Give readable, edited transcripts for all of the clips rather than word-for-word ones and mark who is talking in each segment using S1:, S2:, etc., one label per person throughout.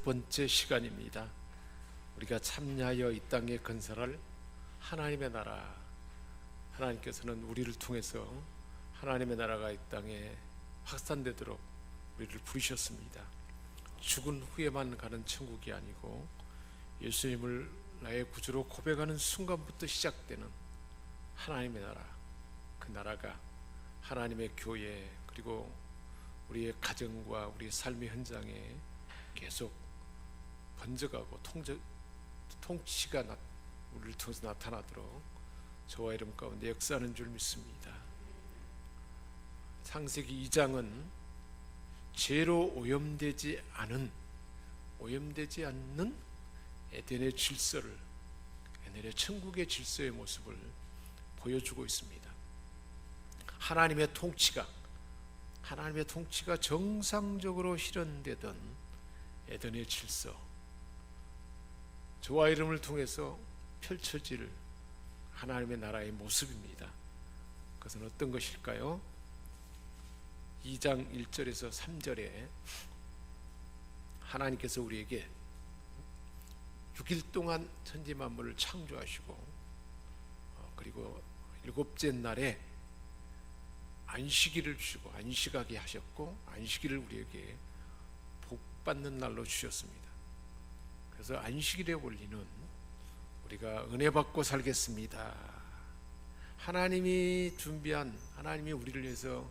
S1: 번째 시간입니다. 우리가 참여하여 이 땅에 건설할 하나님의 나라, 하나님께서는 우리를 통해서 하나님의 나라가 이 땅에 확산되도록 우리를 부르셨습니다. 죽은 후에만 가는 천국이 아니고 예수님을 나의 구주로 고백하는 순간부터 시작되는 하나님의 나라, 그 나라가 하나님의 교회 그리고 우리의 가정과 우리의 삶의 현장에 계속 번져가고 통치가 우리를 통해서 나타나도록 저와 이름 가운데 역사하는 줄 믿습니다. 창세기 2장은 죄로 오염되지 않는 에덴의 질서를, 에덴의 천국의 질서의 모습을 보여주고 있습니다. 하나님의 통치가 정상적으로 실현되던 에덴의 질서, 저와 이름을 통해서 펼쳐질 하나님의 나라의 모습입니다. 그것은 어떤 것일까요? 2장 1절에서 3절에 하나님께서 우리에게 6일 동안 천지 만물을 창조하시고 그리고 일곱째 날에 안식일을 주시고 안식하게 하셨고 안식일을 우리에게 복받는 날로 주셨습니다. 그래서 안식일의 원리는 우리가 은혜 받고 살겠습니다. 하나님이 우리를 위해서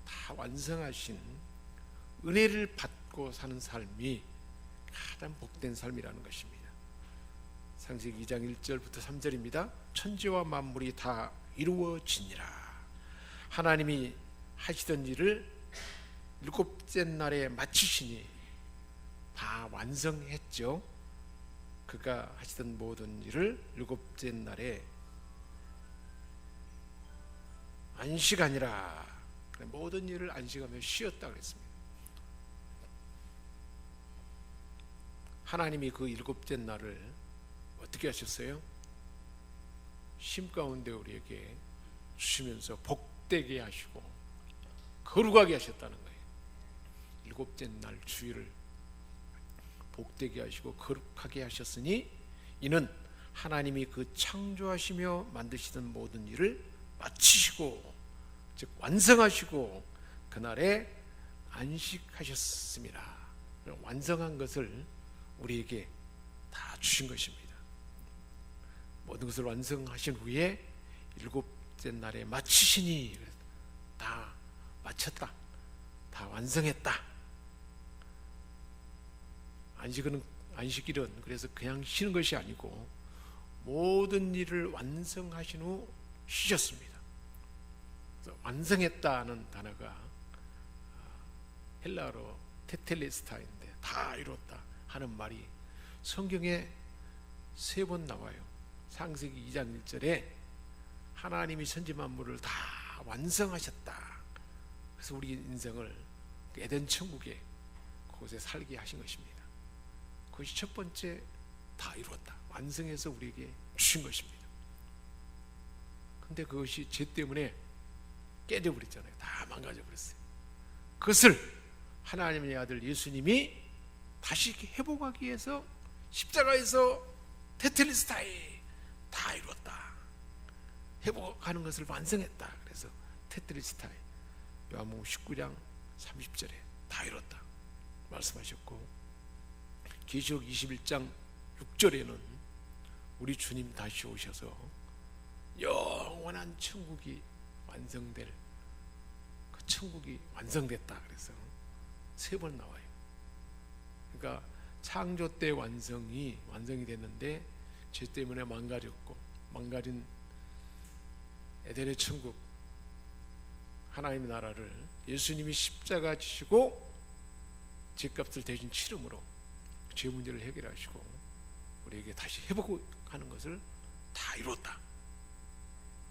S1: 다 완성하신 은혜를 받고 사는 삶이 가장 복된 삶이라는 것입니다. 창세기 2장 1절부터 3절입니다. 천지와 만물이 다 이루어지니라. 하나님이 하시던 일을 일곱째 날에 마치시니 다 완성했죠. 그가 하시던 모든 일을 일곱째 날에 안식하니라. 모든 일을 안식하며 쉬었다 그랬습니다. 하나님이 그 일곱째 날을 어떻게 하셨어요? 쉼 가운데 우리에게 주시면서 복되게 하시고 거룩하게 하셨다는 거예요. 일곱째 날 주일을 복되게 하시고 거룩하게 하셨으니 이는 하나님이 그 창조하시며 만드시던 모든 일을 마치시고 즉 완성하시고 그날에 안식하셨습니다. 완성한 것을 우리에게 다 주신 것입니다. 모든 것을 완성하신 후에 일곱째 날에 마치시니 다 마쳤다, 다 완성했다. 안식일은 그래서 그냥 쉬는 것이 아니고 모든 일을 완성하신 후 쉬셨습니다. 그래서 완성했다는 단어가 헬라어로 테텔레스타인데 다 이뤘다 하는 말이 성경에 3번 나와요. 창세기 2장 1절에 하나님이 천지 만물을 다 완성하셨다. 그래서 우리 인생을 에덴 천국에 그곳에 살게 하신 것입니다. 그것이 첫 번째, 다 이루었다, 완성해서 우리에게 주신 것입니다. 근데 그것이 죄 때문에 깨져버렸잖아요. 다 망가져버렸어요. 그것을 하나님의 아들 예수님이 다시 회복하기 위해서 십자가에서 테텔레스타이 다 이루었다, 회복하는 것을 완성했다. 그래서 테텔레스타이 요한복음 19장 30절에 다 이뤘다 말씀하셨고, 계시록 21장 6절에는 우리 주님 다시 오셔서 영원한 천국이 완성될 그 천국이 완성됐다 그래서 3번 나와요. 그러니까 창조 때 완성이 됐는데 죄 때문에 망가진 에덴의 천국 하나님의 나라를 예수님이 십자가 지시고 죄값을 대신 치름으로 죄 문제를 해결하시고 우리에게 다시 회복하는 것을 다 이뤘다.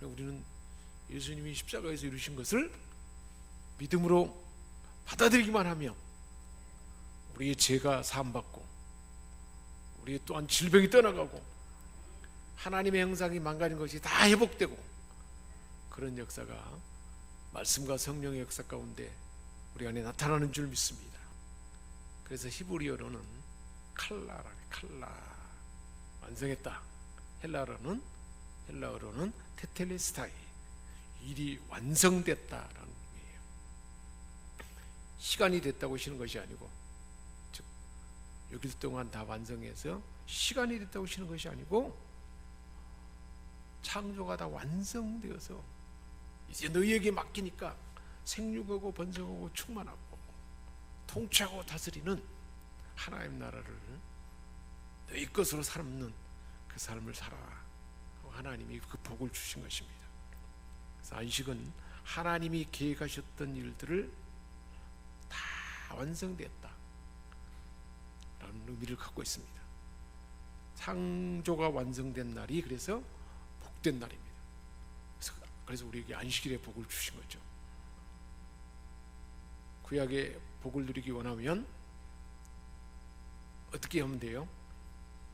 S1: 우리는 예수님이 십자가에서 이루신 것을 믿음으로 받아들이기만 하면 우리의 죄가 사함받고 우리의 또한 질병이 떠나가고 하나님의 형상이 망가진 것이 다 회복되고 그런 역사가 말씀과 성령의 역사 가운데 우리 안에 나타나는 줄 믿습니다. 그래서 히브리어로는 칼라 완성했다. 헬라어로는 테텔레스타이, 일이 완성됐다라는 의미예요. 시간이 됐다고 하시는 것이 아니고, 즉 6일 동안 다 완성해서 시간이 됐다고 하시는 것이 아니고, 창조가 다 완성되어서 이제 너희에게 맡기니까 생육하고 번성하고 충만하고 통치하고 다스리는 하나님 나라를 너희 것으로 삼는 그 삶을 살아라. 하나님이 그 복을 주신 것입니다. 그래서 안식은 하나님이 계획하셨던 일들을 다 완성되었다 라는 의미를 갖고 있습니다. 창조가 완성된 날이 그래서 복된 날입니다. 그래서 우리에게 안식일의 복을 주신 거죠. 구약의 복을 누리기 원하면 어떻게 하면 돼요?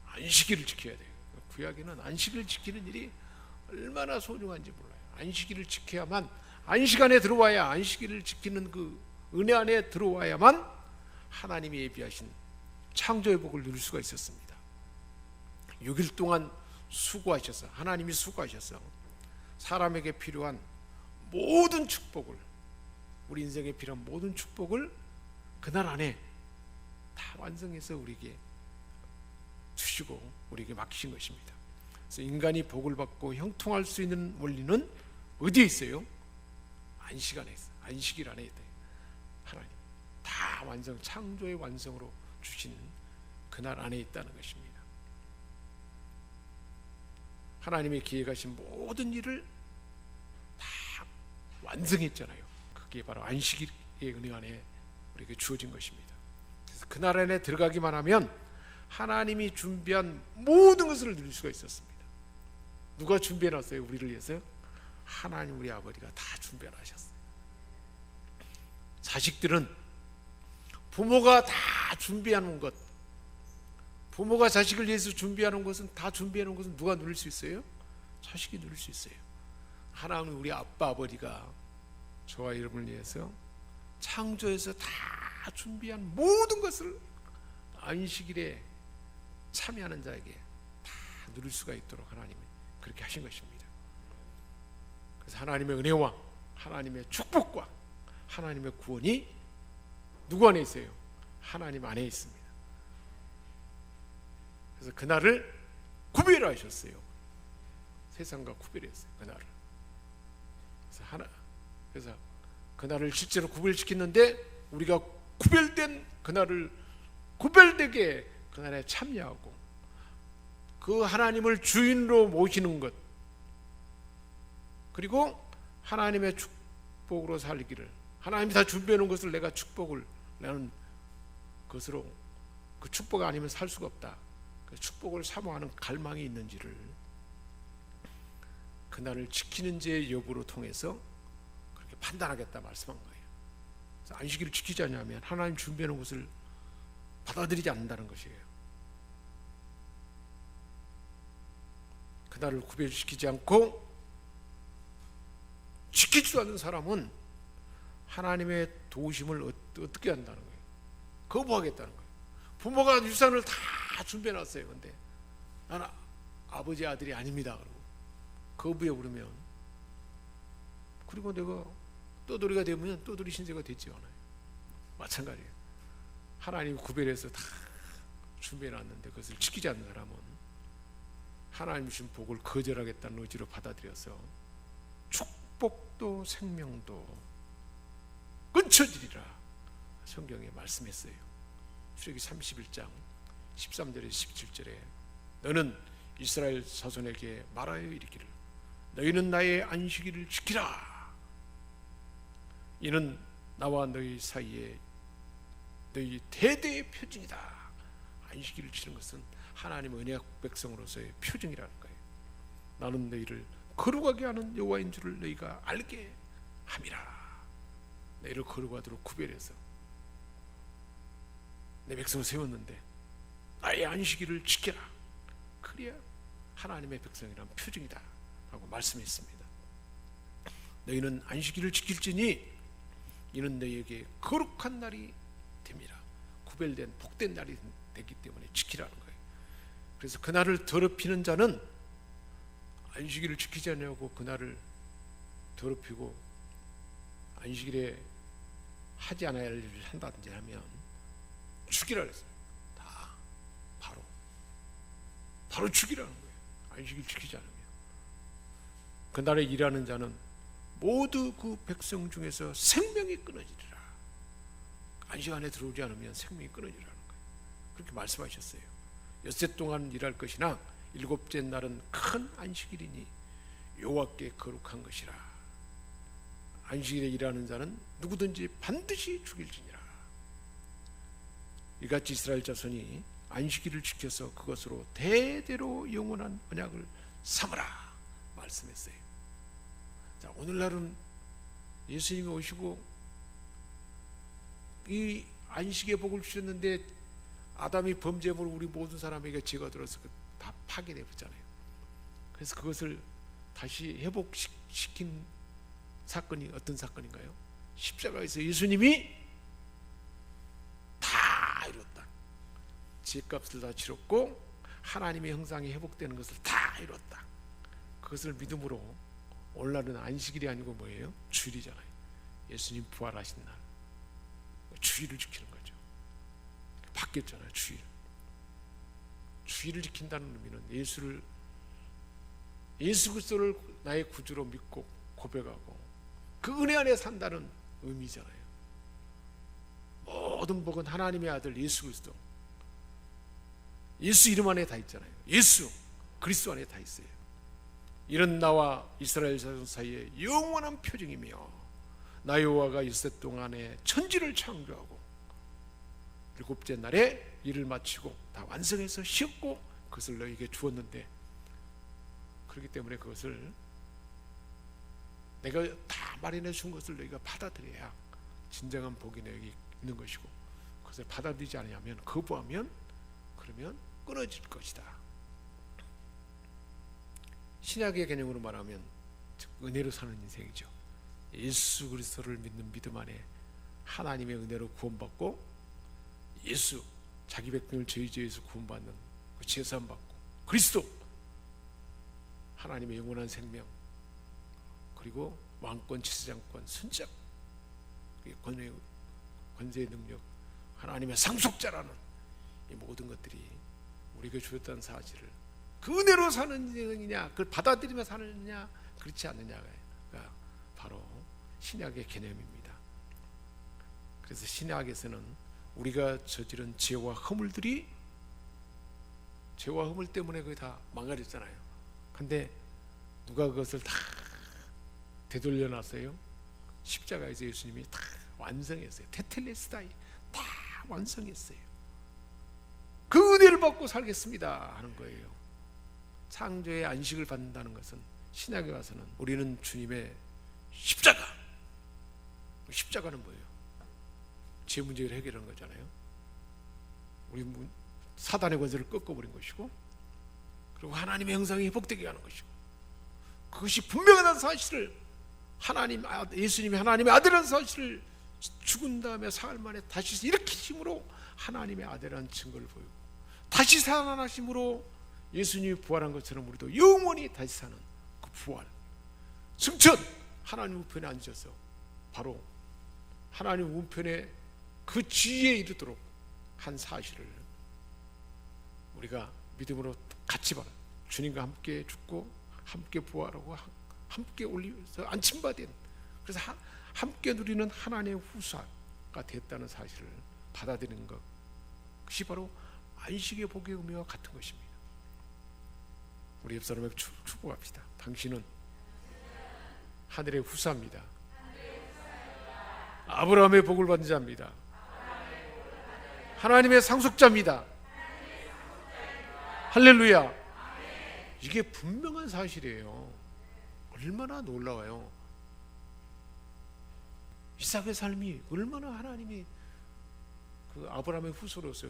S1: 안식일을 지켜야 돼요. 구약에는 안식일을 지키는 일이 얼마나 소중한지 몰라요. 안식일을 지켜야만, 안식 안에 들어와야, 안식일을 지키는 그 은혜 안에 들어와야만 하나님이 예비하신 창조의 복을 누릴 수가 있었습니다. 6일 동안 수고하셔서, 하나님이 수고하셔서 사람에게 필요한 모든 축복을, 우리 인생에 필요한 모든 축복을 그날 안에 다 완성해서 우리에게 주시고 우리에게 맡기신 것입니다. 그래서 인간이 복을 받고 형통할 수 있는 원리는 어디에 있어요? 안식 안에 있어요. 안식일 안에 있다. 하나님 다 완성, 창조의 완성으로 주신 그날 안에 있다는 것입니다. 하나님의 계획하신 모든 일을 다 완성했잖아요. 그게 바로 안식일의 은혜 안에 우리에게 주어진 것입니다. 그래서 그날 안에 들어가기만 하면 하나님이 준비한 모든 것을 누릴 수가 있었습니다. 누가 준비해놨어요? 우리를 위해서요? 하나님 우리 아버지가 다 준비해놨었어요. 자식들은 부모가 다 준비해놓은 것, 부모가 자식을 위해서 준비하는 것은, 다 준비해놓은 것은 누가 누릴 수 있어요? 자식이 누릴 수 있어요. 하나님 우리 아빠 아버지가 저와 여러분을 위해서 창조해서 다 준비한 모든 것을 안식일에 참여하는 자에게 다 누릴 수가 있도록 하나님이 그렇게 하신 것입니다. 그래서 하나님의 은혜와 하나님의 축복과 하나님의 구원이 누구 안에 있어요? 하나님 안에 있습니다. 그래서 그날을 구별하셨어요. 세상과 구별했어요. 그날을. 그래서 그날을 실제로 구별시켰는데, 우리가 구별된 그날을 구별되게 그날에 참여하고 그 하나님을 주인으로 모시는 것, 그리고 하나님의 축복으로 살기를, 하나님이 다 준비해 놓은 것을 내가 축복을, 나는 그것으로, 그 축복 아니면 살 수가 없다, 그 축복을 사모하는 갈망이 있는지를 그날을 지키는 자의 여부로 통해서 그렇게 판단하겠다 말씀한 거예요. 그래서 안식일을 지키지 않으면 하나님 준비해 놓은 것을 받아들이지 않는다는 것이에요. 그날을 구별시키지 않고 지키지도 않는 사람은 하나님의 도우심을 어떻게 한다는 거예요? 거부하겠다는 거예요. 부모가 유산을 다 준비해놨어요. 근데 나는 아버지 아들이 아닙니다. 그러고 거부해 버리면, 그리고 내가 떠돌이가 되면 떠돌이 신세가 되지 않아요. 마찬가지예요. 하나님이 구별해서 다 준비해놨는데 그것을 지키지 않는 사람은 하나님 주신 복을 거절하겠다는 의지로 받아들여서 축복도 생명도 끊쳐지리라 성경에 말씀했어요. 출애기 31장 13절에서 17절에 너는 이스라엘 자손에게 말하여 이르기를 너희는 나의 안식일을 지키라. 이는 나와 너희 사이에 너희 대대의 표징이다. 안식일을 지키는 것은 하나님의 언약 백성으로서의 표징이라는 거예요. 나는 너희를 거룩하게 하는 여호와인 줄을 너희가 알게 함이라. 너희를 거룩하도록 구별해서 내 백성을 세웠는데 나의 안식일을 지켜라. 그래야 하나님의 백성이란 표징이다 라고 말씀했습니다. 너희는 안식일을 지킬지니 이는 너희에게 거룩한 날이 됩니다. 구별된 복된 날이 되기 때문에 지키라는 거예요. 그래서 그날을 더럽히는 자는 안식일을 지키지 않냐고 그날을 더럽히고 안식일에 하지 않아야 할 일을 한다든지 하면 죽이라 그랬어요. 다 바로 죽이라는 거예요. 안식일 지키지 않으면. 그날에 일하는 자는 모두 그 백성 중에서 생명이 끊어지리라. 안식 안에 들어오지 않으면 생명이 끊어지라는 거예요. 그렇게 말씀하셨어요. 엿새 동안 일할 것이나 일곱째 날은 큰 안식일이니 여호와께 거룩한 것이라. 안식일에 일하는 자는 누구든지 반드시 죽일지니라. 이같이 이스라엘 자손이 안식일을 지켜서 그것으로 대대로 영원한 언약을 삼으라 말씀했어요. 자, 오늘날은 예수님이 오시고 이 안식의 복을 주셨는데 아담이 범죄함으로 우리 모든 사람에게 죄가 들어서 다 파괴되어 버렸잖아요. 그래서 그것을 다시 회복시킨 사건이 어떤 사건인가요? 십자가에서 예수님이 다 이뤘다. 죄값을 다 치렀고 하나님의 형상이 회복되는 것을 다 이뤘다. 그것을 믿음으로 오늘날은 안식일이 아니고 뭐예요? 주일이잖아요. 예수님 부활하신 날 주일을 지키는 거죠. 바뀌었잖아요. 주일을 지킨다는 의미는 예수 그리스도를 나의 구주로 믿고 고백하고 그 은혜 안에 산다는 의미잖아요. 모든 복은 하나님의 아들 예수 그리스도, 예수 이름 안에 다 있잖아요. 예수 그리스도 안에 다 있어요. 이런 나와 이스라엘 자손 사이에 영원한 표징이며 나 여호와가 엿새 동안에 천지를 창조하고 일곱째 날에 일을 마치고 다 완성해서 쉬었고 그것을 너희에게 주었는데, 그렇기 때문에 그것을 내가 다 마련해 준 것을 너희가 받아들여야 진정한 복이 너희에게 있는 것이고, 그것을 받아들이지 않으면 거부하면 그러면 끊어질 것이다. 신약의 개념으로 말하면 즉 은혜로 사는 인생이죠. 예수 그리스도를 믿는 믿음 안에 하나님의 은혜로 구원받고 예수 자기 백성을 죄에서 구원받는 그 제사함 받고 그리스도 하나님의 영원한 생명 그리고 왕권 지세장권 선적 권세의 능력 하나님의 상속자라는 이 모든 것들이 우리에게 주었다는 사실을 그 은혜로 사는 인생이냐 그걸 받아들이며 사느냐 그렇지 않느냐가 바로 신약의 개념입니다. 그래서 신약에서는 우리가 저지른 죄와 허물 때문에 그게 다 망가졌잖아요. 근데 누가 그것을 다 되돌려 놨어요? 십자가에서 예수님이 다 완성했어요. 테텔레스다이 다 완성했어요. 그 은혜를 받고 살겠습니다 하는 거예요. 창조의 안식을 받는다는 것은 신약에 와서는 우리는 주님의 십자가는 뭐예요? 죄 문제를 해결하는 거잖아요. 우리 사단의 권세를 꺾어버린 것이고 그리고 하나님의 형상이 회복되게 하는 것이고 그것이 분명한 사실을 예수님이 하나님의 아들이라는 사실을 죽은 다음에 사흘 만에 다시 일으키심으로 하나님의 아들이라는 증거를 보이고 다시 살아나심으로 예수님이 부활한 것처럼 우리도 영원히 다시 사는 그 부활 승천 하나님 우편에 앉아서 바로 하나님 우편에 그 지위에 이르도록 한 사실을 우리가 믿음으로 같이 받아 주님과 함께 죽고 함께 부활하고 함께 올리면서 안침받은 그래서 함께 누리는 하나님의 후사가 됐다는 사실을 받아들이는 것, 그것이 바로 안식의 복의 의미와 같은 것입니다. 우리 옆 사람에게 축복합시다. 당신은 하늘의 후사입니다. 아브라함의 복을 받은 자입니다. 하나님의 상속자입니다. 할렐루야. 이게 분명한 사실이에요. 얼마나 놀라워요. 이삭의 삶이 얼마나 하나님이 그 아브라함의 후손으로서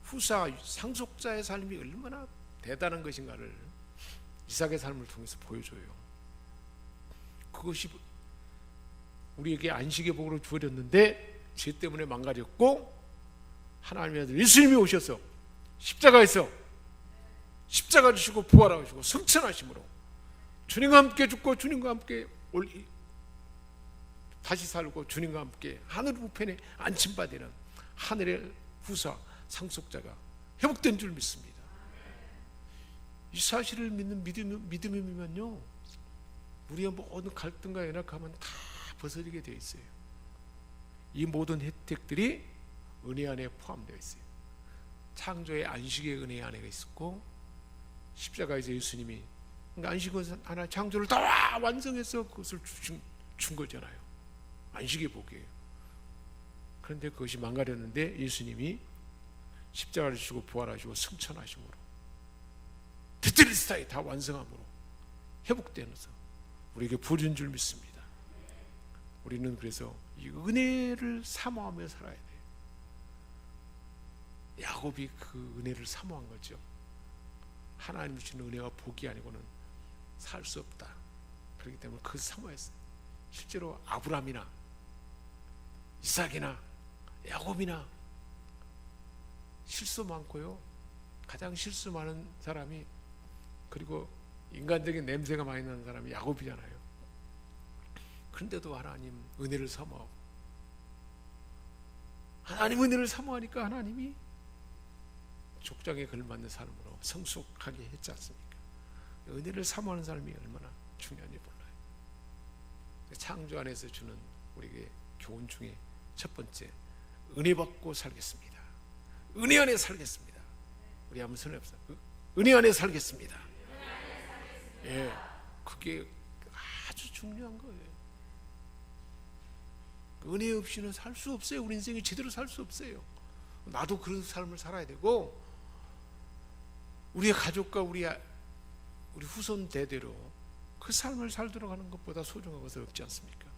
S1: 후사 상속자의 삶이 얼마나 대단한 것인가를 이삭의 삶을 통해서 보여줘요. 그것이 우리에게 안식의 복으로 주어졌는데 죄 때문에 망가졌고 하나님의 아들 예수님이 오셔서 십자가에서 십자가를 지시고 부활하시고 승천하심으로 주님과 함께 죽고 주님과 함께 다시 살고 주님과 함께 하늘 우편에 안침받는 하늘의 후사 상속자가 회복된 줄 믿습니다. 이 사실을 믿는 믿음이면요, 우리의 모든 갈등과 연약함은 다 벗어지게 되어 있어요. 이 모든 혜택들이 은혜 안에 포함되어 있어요. 창조의 안식의 은혜 안에 있었고, 십자가에서 예수님이 그러니까 안식은 하나 창조를 다 완성해서 그것을 준 거잖아요. 안식의 복이에요. 그런데 그것이 망가졌는데 예수님이 십자가를 지시고 부활하시고 승천하심으로 테텔레스타이 다 완성함으로 회복되면서 우리에게 부른 줄 믿습니다. 우리는 그래서 이 은혜를 사모하며 살아야 돼요. 야곱이 그 은혜를 사모한 거죠. 하나님 주시는 은혜와 복이 아니고는 살 수 없다. 그렇기 때문에 그 사모했어요. 실제로 아브라함이나 이삭이나 야곱이나 실수 많고요. 가장 실수 많은 사람이, 그리고 인간적인 냄새가 많이 나는 사람이 야곱이잖아요. 그런데도 하나님 은혜를 사모하고, 하나님 은혜를 사모하니까 하나님이 족장에 걸맞는 삶으로 성숙하게 했지 않습니까? 은혜를 사모하는 삶이 얼마나 중요한지 몰라요. 창조 안에서 주는 우리에게 교훈 중에 첫 번째, 은혜 받고 살겠습니다. 은혜 안에 살겠습니다. 우리 한번 손에 없어. 은혜 안에 살겠습니다. 예, 그게 아주 중요한 거예요. 은혜 없이는 살 수 없어요. 우리 인생이 제대로 살 수 없어요. 나도 그런 삶을 살아야 되고, 우리의 가족과 우리 후손 대대로 그 삶을 살도록 하는 것보다 소중한 것은 없지 않습니까?